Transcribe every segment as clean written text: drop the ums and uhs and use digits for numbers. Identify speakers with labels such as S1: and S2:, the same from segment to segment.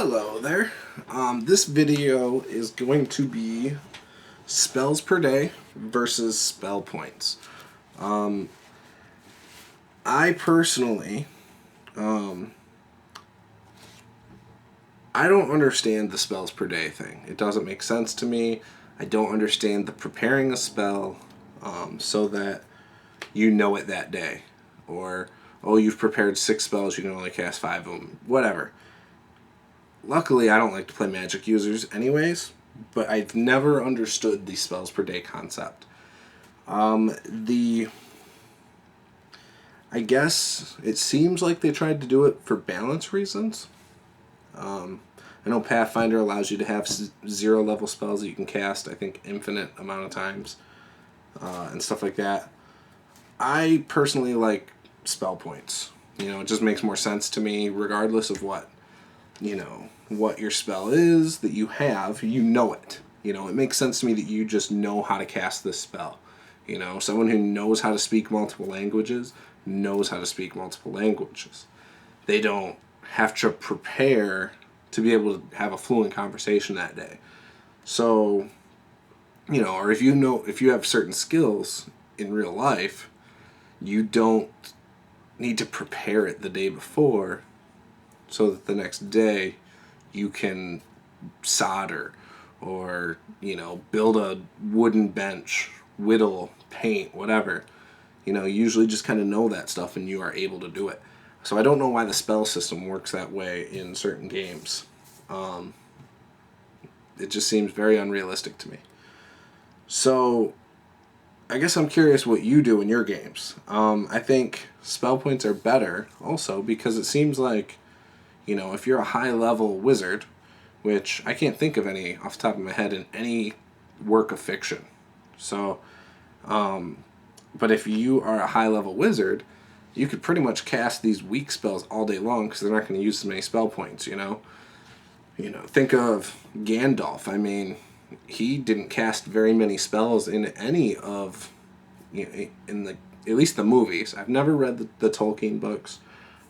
S1: Hello there. This video is going to be spells per day versus spell points. I personally, I don't understand the spells per day thing. It doesn't make sense to me. I don't understand the preparing a spell so that you know it that day. Or, oh, you've prepared 6 spells, you can only cast 5 of them. Whatever. Luckily, I don't like to play Magic users anyways, but I've never understood the spells per day concept. I guess it seems like they tried to do it for balance reasons. I know Pathfinder allows you to have 0 level spells that you can cast, I think, infinite amount of times, and stuff like that. I personally like spell points. It just makes more sense to me, regardless of what your spell is that you have, you know it. It makes sense to me that you just know how to cast this spell. Someone who knows how to speak multiple languages knows how to speak multiple languages. They don't have to prepare to be able to have a fluent conversation that day. So, or if you have certain skills in real life, you don't need to prepare it the day before so that the next day you can solder or, build a wooden bench, whittle, paint, whatever. You usually just kind of know that stuff and you are able to do it. So I don't know why the spell system works that way in certain games. It just seems very unrealistic to me. So I guess I'm curious what you do in your games. I think spell points are better also because it seems like, if you're a high-level wizard, which I can't think of any off the top of my head in any work of fiction. So, but if you are a high-level wizard, you could pretty much cast these weak spells all day long because they're not going to use so many spell points, Think of Gandalf. I mean, he didn't cast very many spells in any of, in at least the movies. I've never read the Tolkien books.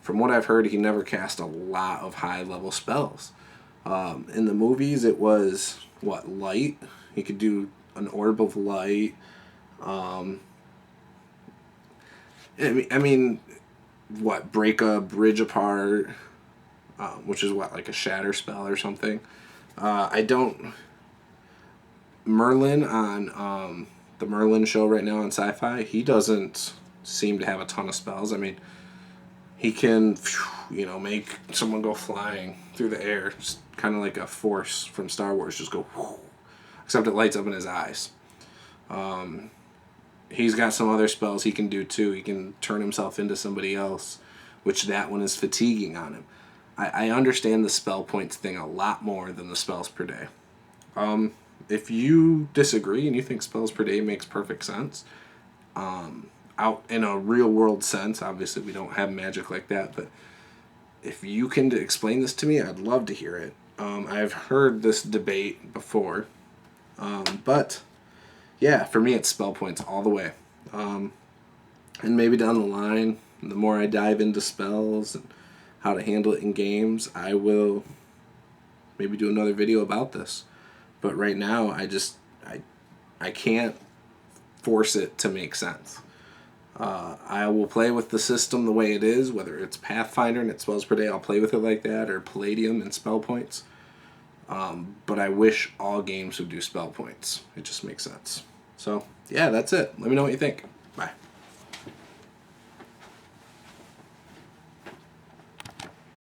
S1: From what I've heard, he never cast a lot of high-level spells. In the movies, it was, light? He could do an orb of light. I mean, break a bridge apart, which is like a shatter spell or something. Merlin on the Merlin show right now on Sci-Fi, he doesn't seem to have a ton of spells. I mean, he can, make someone go flying through the air, just kind of like a force from Star Wars, just go, except it lights up in his eyes. He's got some other spells he can do too. He can turn himself into somebody else, which that one is fatiguing on him. I understand the spell points thing a lot more than the spells per day. If you disagree and you think spells per day makes perfect sense, out in a real world sense, obviously we don't have magic like that, but if you can explain this to me, I'd love to hear it. I've heard this debate before, but yeah, for me it's spell points all the way. And maybe down the line, the more I dive into spells and how to handle it in games, I will maybe do another video about this. But right now, I can't force it to make sense. I will play with the system the way it is, whether it's Pathfinder and it's spells per day, I'll play with it like that, or Palladium and spell points. But I wish all games would do spell points. It just makes sense. So, yeah, that's it. Let me know what you think.